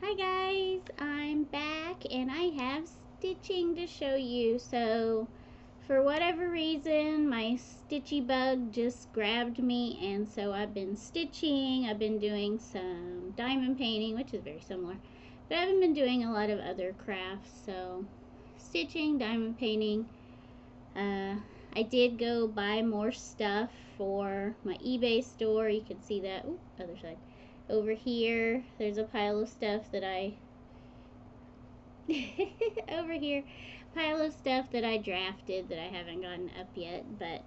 Hi guys, I'm back and I have stitching to show you. So for whatever reason my stitchy bug just grabbed me, and so I've been stitching. I've been doing some diamond painting, which is very similar, but I haven't been doing a lot of other crafts. So stitching, diamond painting. I did go buy more stuff for my eBay store. You can see that. Ooh, other side. Over here, there's a pile of stuff that I over here, pile of stuff that I drafted that I haven't gotten up yet. But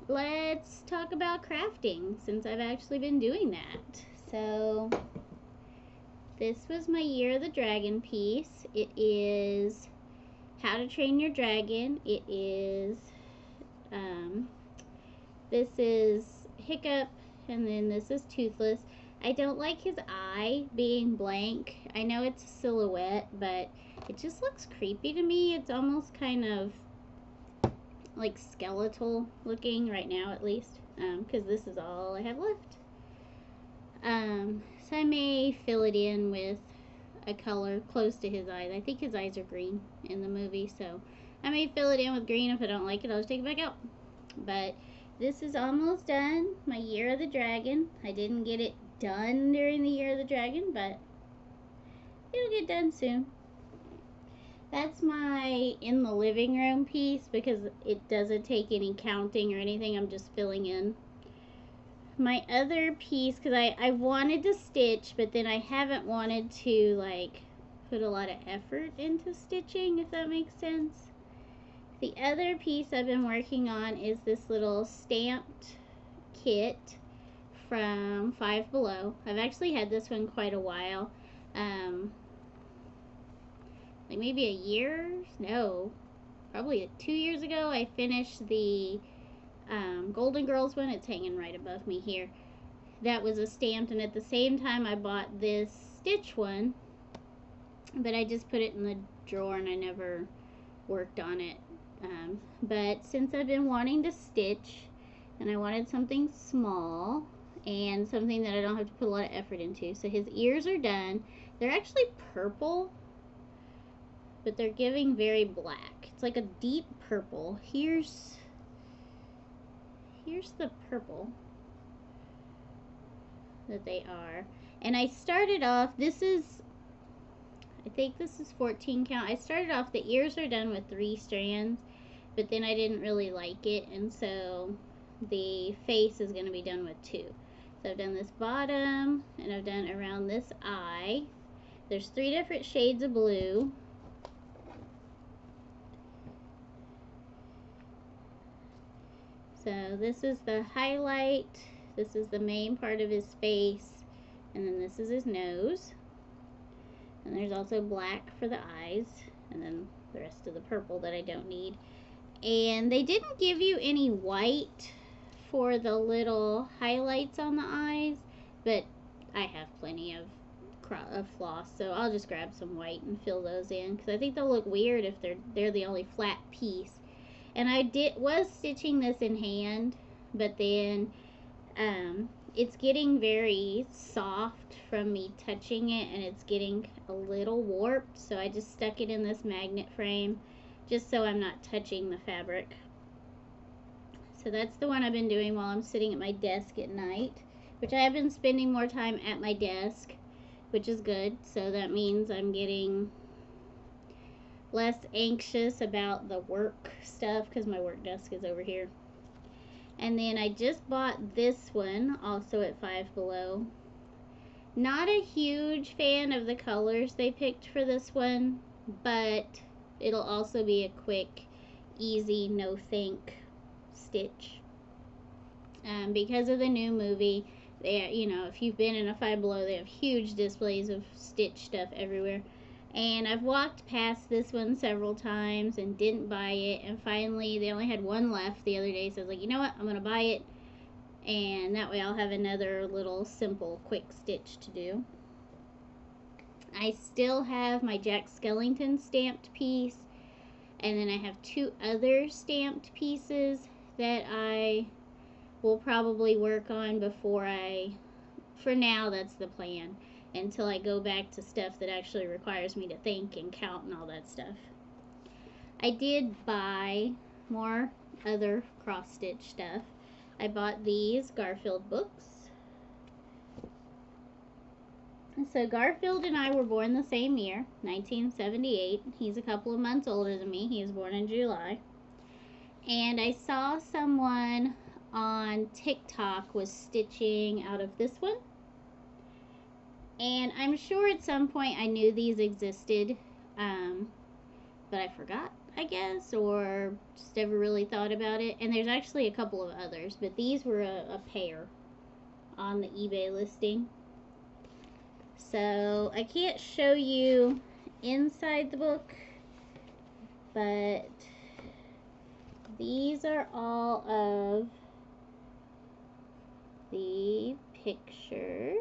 let's talk about crafting, since I've actually been doing that. So this was my Year of the Dragon piece. It is How to Train Your Dragon. It is this is Hiccup, and then this is Toothless. I don't like his eye being blank. I know it's a silhouette, but it just looks creepy to me. It's almost kind of like skeletal looking right now, at least, because this is all I have left. So I may fill it in with a color close to his eyes. I think his eyes are green in the movie, so I may fill it in with green. If I don't like it, I'll just take it back out. But this is almost done, my Year of the Dragon. I didn't get it done during the Year of the Dragon, but it'll get done soon. That's my in the living room piece, because it doesn't take any counting or anything. I'm just filling in. My other piece, because I wanted to stitch, but then I haven't wanted to like put a lot of effort into stitching, if that makes sense. The other piece I've been working on is this little stamped kit from Five Below. I've actually had this one quite a while. Like maybe a year? No, probably 2 years ago I finished the Golden Girls one. It's hanging right above me here. That was a stamped, and at the same time I bought this stitch one, but I just put it in the drawer and I never worked on it. But since I've been wanting to stitch, and I wanted something small and something that I don't have to put a lot of effort into. So his ears are done. They're actually purple, but they're giving very black. It's like a deep purple. Here's the purple that they are. And I started off, I think this is 14 count. I started off, the ears are done with 3 strands, but then I didn't really like it, and so the face is going to be done with 2. So I've done this bottom, and I've done around this eye. There's 3 different shades of blue. So this is the highlight, this is the main part of his face, and then this is his nose. And there's also black for the eyes, and then the rest of the purple that I don't need. And they didn't give you any white for the little highlights on the eyes, but I have plenty of floss, so I'll just grab some white and fill those in, because I think they'll look weird if they're the only flat piece. And I was stitching this in hand, but then it's getting very soft from me touching it, and it's getting a little warped, so I just stuck it in this magnet frame just so I'm not touching the fabric. So that's the one I've been doing while I'm sitting at my desk at night, which I have been spending more time at my desk, which is good. So that means I'm getting less anxious about the work stuff, because my work desk is over here. And then I just bought this one, also at Five Below. Not a huge fan of the colors they picked for this one, but it'll also be a quick, easy, no think stitch. Because of the new movie, if you've been in a Five Below, they have huge displays of stitch stuff everywhere. And I've walked past this one several times and didn't buy it, and finally they only had one left the other day, so I was like, you know what, I'm gonna buy it, and that way I'll have another little simple quick stitch to do. I still have my Jack Skellington stamped piece, and then I have 2 other stamped pieces that I will probably work on before for now, that's the plan, until I go back to stuff that actually requires me to think and count and all that stuff. I did buy more other cross-stitch stuff. I bought these Garfield books. So Garfield and I were born the same year, 1978. He's a couple of months older than me. He was born in July. And I saw someone on TikTok was stitching out of this one. And I'm sure at some point I knew these existed, but I forgot, I guess, or just never really thought about it. And there's actually a couple of others, but these were a pair on the eBay listing. So I can't show you inside the book, but these are all of the pictures.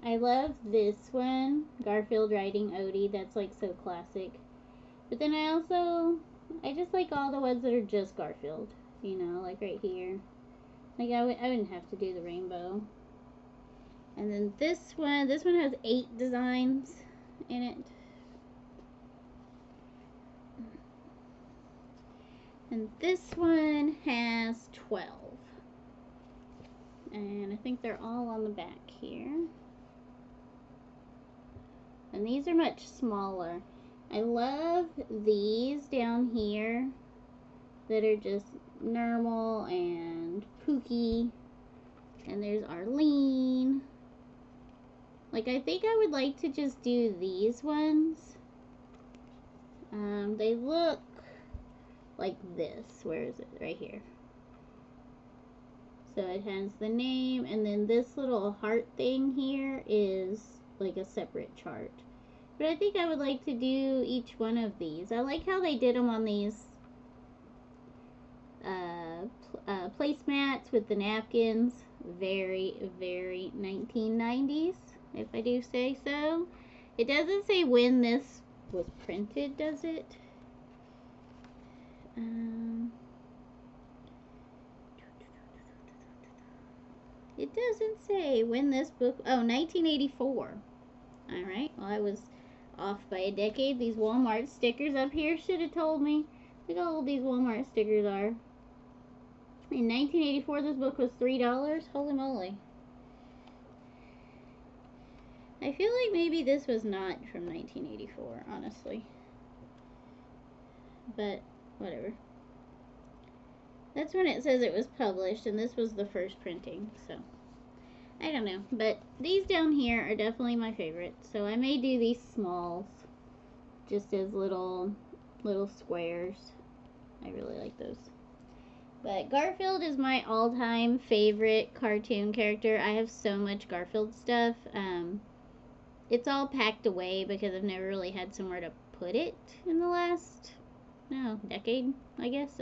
I love this one, Garfield riding Odie. That's like so classic. But then I just like all the ones that are just Garfield. You know, like right here. Like I wouldn't have to do the rainbow. And then this one has 8 designs in it. And this one has 12. And I think they're all on the back here. And these are much smaller. I love these down here that are just normal and Pookie. And there's Arlene. Like, I think I would like to just do these ones. They look like this. Where is it? Right here. So it has the name, and then this little heart thing here is like a separate chart. But I think I would like to do each one of these. I like how they did them on these placemats with the napkins. Very, very 1990s, if I do say so. It doesn't say when this was printed, does it? It doesn't say when this book... Oh, 1984. Alright, well, I was off by a decade. These Walmart stickers up here should have told me. Look how old these Walmart stickers are. In 1984, this book was $3. Holy moly. I feel like maybe this was not from 1984, honestly. But, whatever. That's when it says it was published, and this was the first printing, so... I don't know, but these down here are definitely my favorite. So I may do these smalls, just as little squares. I really like those. But Garfield is my all-time favorite cartoon character. I have so much Garfield stuff. It's all packed away because I've never really had somewhere to put it in the last, decade, I guess.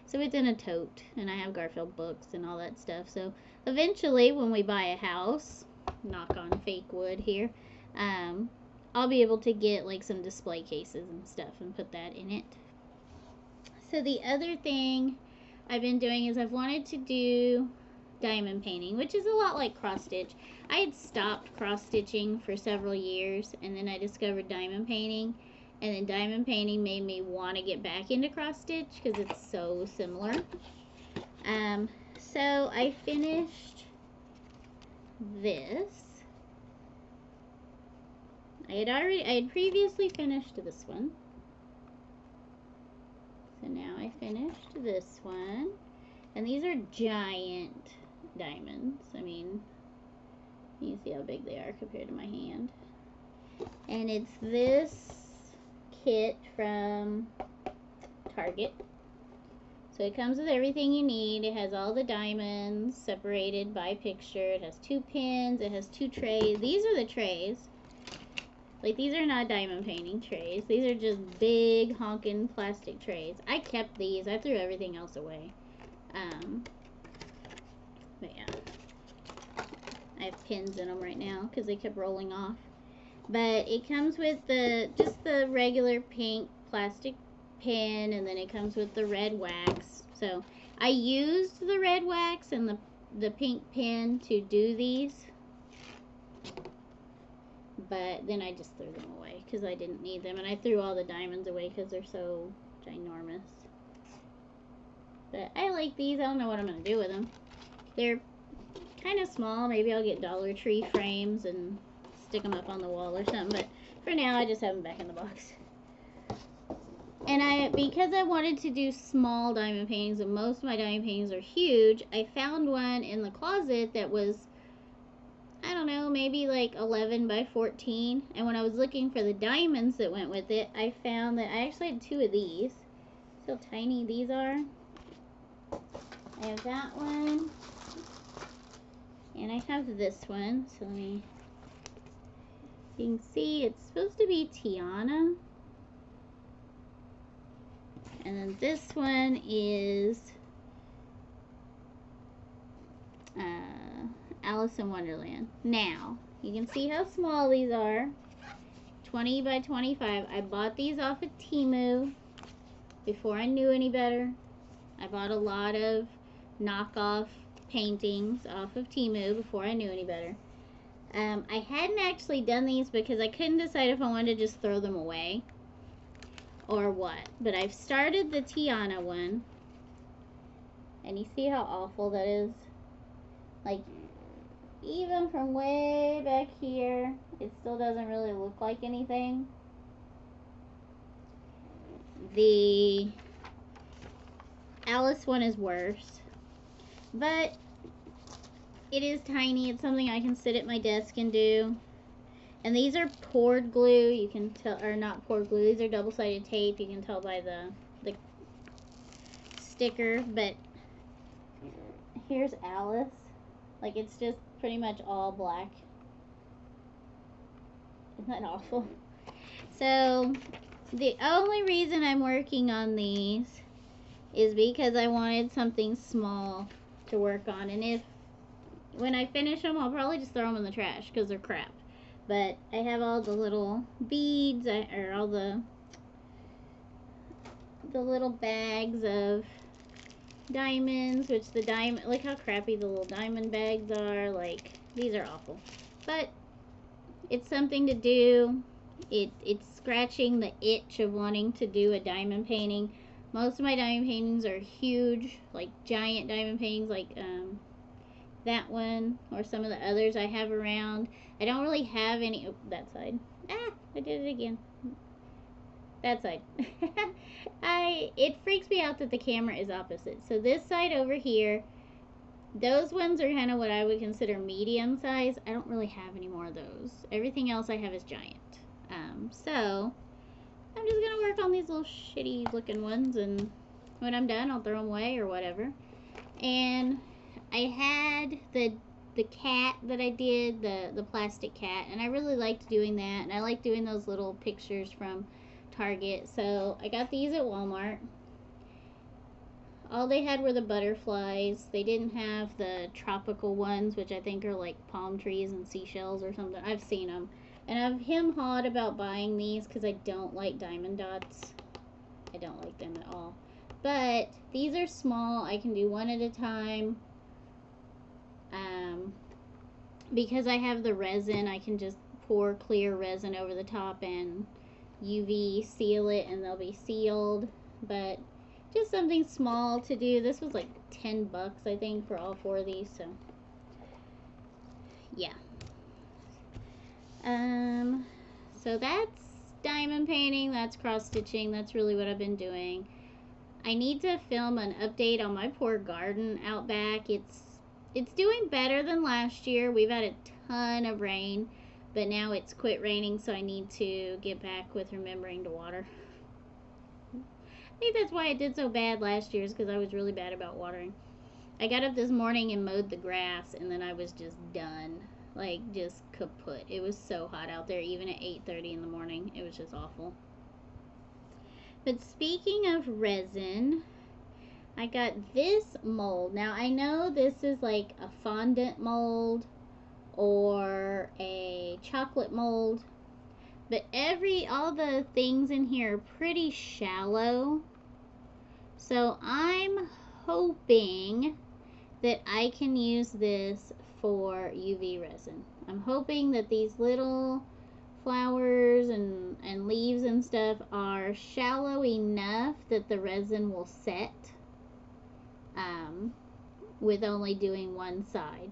So it's in a tote, and I have Garfield books and all that stuff. So eventually, when we buy a house, knock on fake wood here, I'll be able to get like some display cases and stuff and put that in it. So the other thing I've been doing is I've wanted to do diamond painting, which is a lot like cross stitch. I had stopped cross stitching for several years, and then I discovered diamond painting. And then diamond painting made me want to get back into cross stitch because it's so similar. So I finished this. I had previously finished this one. So now I finished this one. And these are giant diamonds. I mean, you can see how big they are compared to my hand. And it's this kit from Target. So it comes with everything you need. It has all the diamonds separated by picture. It has 2 pins. It has 2 trays. These are the trays. Like, these are not diamond painting trays. These are just big honking plastic trays. I kept these. I threw everything else away. But yeah. I have pins in them right now because they kept rolling off. But it comes with just the regular pink plastic pin, and then it comes with the red wax So I used the red wax and the pink pen to do these, but then I just threw them away because I didn't need them, and I threw all the diamonds away because they're so ginormous. But I like these. I don't know what I'm going to do with them. They're kind of small. Maybe I'll get Dollar Tree frames and stick them up on the wall or something, but for now I just have them back in the box. And because I wanted to do small diamond paintings, and most of my diamond paintings are huge, I found one in the closet that was, I don't know, maybe like 11 by 14. And when I was looking for the diamonds that went with it, I found that I actually had two of these. See how tiny these are? I have that one. And I have this one. So let me, you can see it's supposed to be Tiana. And then this one is Alice in Wonderland. Now, you can see how small these are. 20 by 25. I bought these off of Temu before I knew any better. I bought a lot of knockoff paintings off of Temu before I knew any better. I hadn't actually done these because I couldn't decide if I wanted to just throw them away or what. But I've started the Tiana one. And you see how awful that is? Like, even from way back here, it still doesn't really look like anything. The Alice one is worse. But it is tiny. It's something I can sit at my desk and do. And these are poured glue. You can tell, or not poured glue. These are double-sided tape. You can tell by the sticker. But here's Alice. Like, it's just pretty much all black. Isn't that awful? So the only reason I'm working on these is because I wanted something small to work on. And when I finish them, I'll probably just throw them in the trash because they're crap. But I have all the little beads, or all the little bags of diamonds, which the diamond, look how crappy the little diamond bags are. Like, these are awful. But it's something to do. It's scratching the itch of wanting to do a diamond painting. Most of my diamond paintings are huge, like giant diamond paintings, like that one or some of the others I have around. I don't really have any. Oh, that side. Ah, I did it again. That side. It freaks me out that the camera is opposite. So this side over here, those ones are kind of what I would consider medium size. I don't really have any more of those. Everything else I have is giant. So I'm just gonna work on these little shitty looking ones, and when I'm done I'll throw them away or whatever. And I had the cat that I did, the plastic cat, and I really liked doing that, and I like doing those little pictures from Target. So I got these at Walmart. All they had were the butterflies. They didn't have the tropical ones, which I think are like palm trees and seashells or something. I've seen them. And I've hawed about buying these because I don't like diamond dots. I don't like them at all. But these are small. I can do one at a time. Because I have the resin, I can just pour clear resin over the top and UV seal it, and they'll be sealed. But just something small to do. This was like 10 bucks, I think, for all 4 of these. So yeah. So that's diamond painting, that's cross stitching, that's really what I've been doing. I need to film an update on my poor garden out back. It's doing better than last year. We've had a ton of rain, but now it's quit raining, so I need to get back with remembering to water. I think that's why it did so bad last year, is because I was really bad about watering. I got up this morning and mowed the grass, and then I was just done. Like, just kaput. It was so hot out there, even at 8:30 in the morning. It was just awful. But speaking of resin, I got this mold. Now, I know this is like a fondant mold or a chocolate mold, but all the things in here are pretty shallow. So I'm hoping that I can use this for UV resin. I'm hoping that these little flowers and leaves and stuff are shallow enough that the resin will set with only doing one side.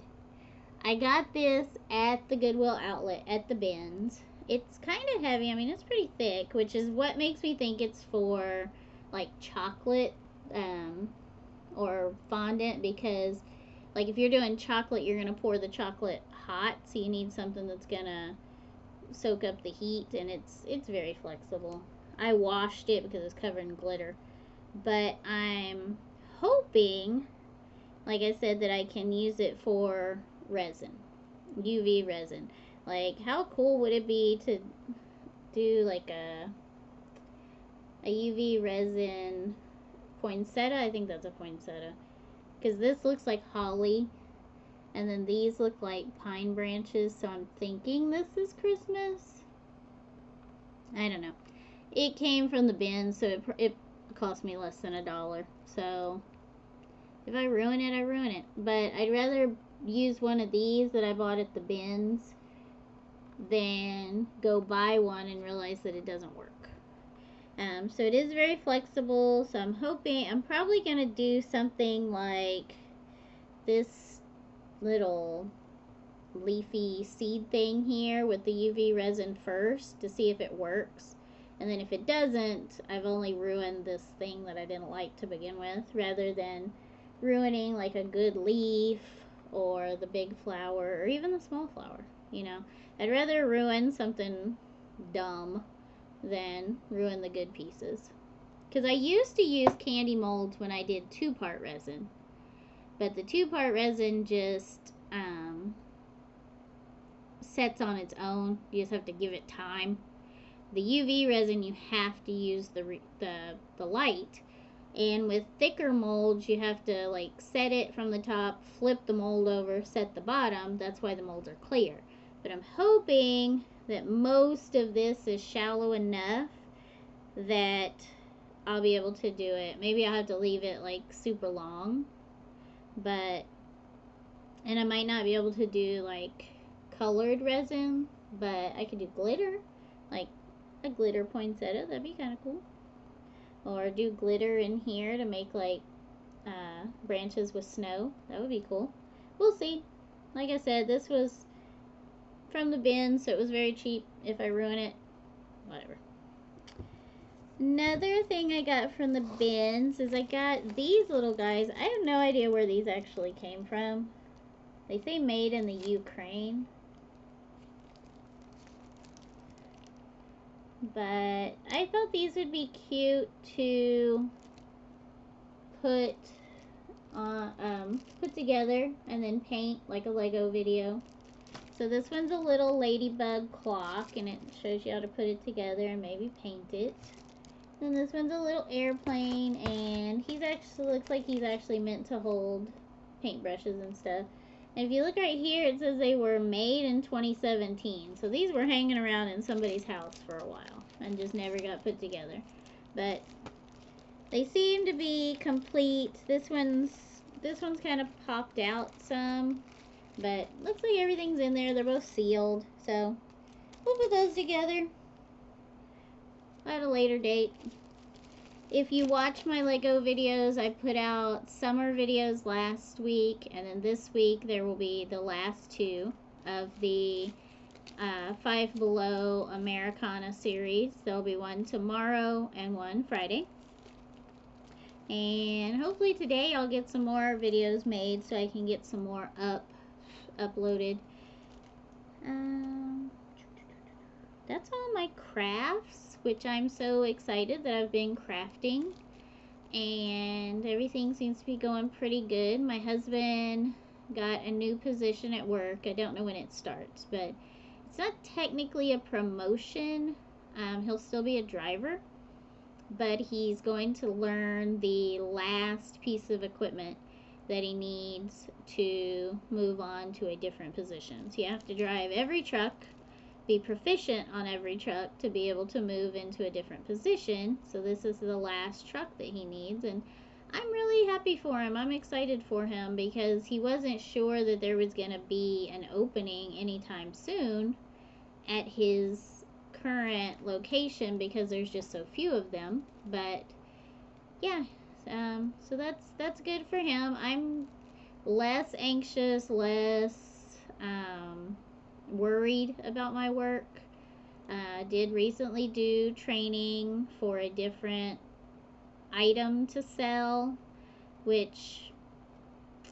I got this at the Goodwill outlet at the bins. It's kind of heavy. I mean, it's pretty thick, which is what makes me think it's for like chocolate or fondant, because like if you're doing chocolate, you're going to pour the chocolate hot, so you need something that's going to soak up the heat, and it's very flexible. I washed it because it's covered in glitter, but I'm hoping, like I said, that I can use it for resin, UV resin. Like, how cool would it be to do like a UV resin poinsettia? I think that's a poinsettia, because this looks like holly, and then these look like pine branches, so I'm thinking this is Christmas. I don't know. It came from the bin, so it cost me less than $1. So if I ruin it, I ruin it. But I'd rather use one of these that I bought at the bins than go buy one and realize that it doesn't work. So it is very flexible, so I'm probably going to do something like this little leafy seed thing here with the UV resin first to see if it works. And then if it doesn't, I've only ruined this thing that I didn't like to begin with, rather than ruining like a good leaf or the big flower or even the small flower, you know. I'd rather ruin something dumb than ruin the good pieces. Because I used to use candy molds when I did 2-part resin, but the 2-part resin just sets on its own. You just have to give it time. The UV resin, you have to use the light, and with thicker molds you have to like set it from the top, flip the mold over, set the bottom. That's why the molds are clear. But I'm hoping that most of this is shallow enough that I'll be able to do it. Maybe I'll have to leave it like super long, and I might not be able to do like colored resin, but I could do glitter, like a glitter poinsettia. That'd be kind of cool. Or do glitter in here to make like branches with snow. That would be cool. We'll see. Like I said, this was from the bin, so it was very cheap. If I ruin it, whatever. Another thing I got from the bins is I got these little guys. I have no idea where these actually came from. They say made in the Ukraine. But I thought these would be cute to put together and then paint like a Lego video. So this one's a little ladybug clock, and it shows you how to put it together and maybe paint it. And this one's a little airplane, and looks like he's actually meant to hold paintbrushes and stuff. And if you look right here, it says they were made in 2017. So these were hanging around in somebody's house for a while and just never got put together. But they seem to be complete. This one's kind of popped out some, but looks like everything's in there. They're both sealed. So we'll put those together at a later date. If you watch my Lego videos, I put out summer videos last week, and then this week there will be the last 2 of the Five Below Americana series. There'll be one tomorrow and one Friday. And hopefully today I'll get some more videos made so I can get some more uploaded. That's all my crafts, which I'm so excited that I've been crafting, and everything seems to be going pretty good. My husband got a new position at work. I don't know when it starts, but it's not technically a promotion. He'll still be a driver, but he's going to learn the last piece of equipment that he needs to move on to a different position. So you have to drive every truck, be proficient on every truck to be able to move into a different position. So this is the last truck that he needs, and I'm really happy for him. I'm excited for him because he wasn't sure that there was going to be an opening anytime soon at his current location because there's just so few of them. But yeah, so that's good for him. I'm less anxious, less worried about my work. Did recently do training for a different item to sell, which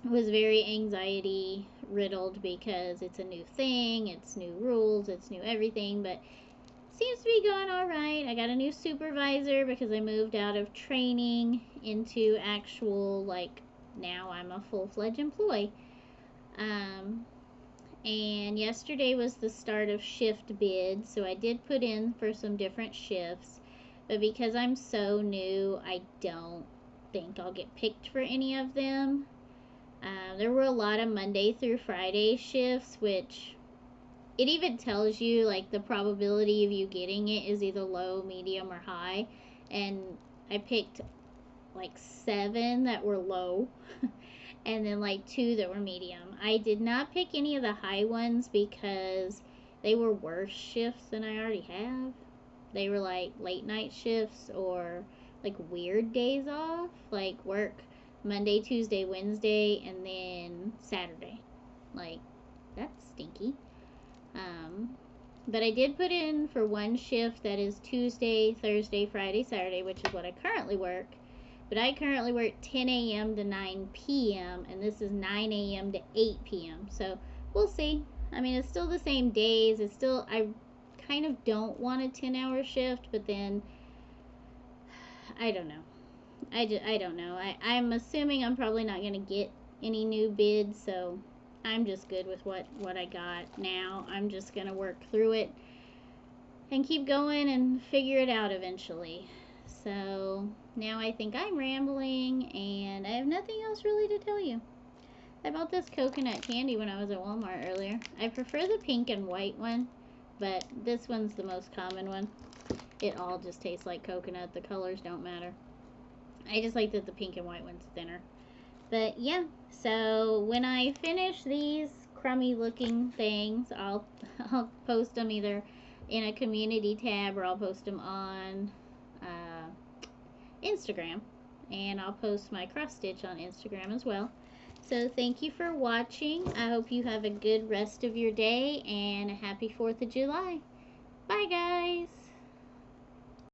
was very anxiety riddled because it's a new thing, it's new rules, it's new everything, but seems to be going all right. I got a new supervisor because I moved out of training into actual, like, now I'm a full-fledged employee. And yesterday was the start of shift bids, so I did put in for some different shifts, but because I'm so new, I don't think I'll get picked for any of them. There were a lot of Monday through Friday shifts, which it even tells you like the probability of you getting it is either low, medium, or high, and I picked like 7 that were low and then like 2 that were medium. I did not pick any of the high ones because they were worse shifts than I already have. They were like late night shifts or like weird days off, like work Monday, Tuesday, Wednesday, and then Saturday. Like, that's stinky. But I did put in for one shift that is Tuesday, Thursday, Friday, Saturday, which is what I currently work. But I currently work 10 a.m. to 9 p.m. and this is 9 a.m. to 8 p.m. So we'll see. I mean, it's still the same days. It's still, I kind of don't want a 10-hour shift, but then I don't know. I don't know. I'm assuming I'm probably not going to get any new bids, so I'm just good with what I got now. I'm just going to work through it and keep going and figure it out eventually. So now I think I'm rambling and I have nothing else really to tell you. I bought this coconut candy when I was at Walmart earlier. I prefer the pink and white one, but this one's the most common one. It all just tastes like coconut. The colors don't matter. I just like that the pink and white one's thinner. But yeah, so when I finish these crummy looking things, I'll post them either in a community tab or I'll post them on Instagram. And I'll post my cross stitch on Instagram as well. So thank you for watching. I hope you have a good rest of your day and a happy 4th of July. Bye guys!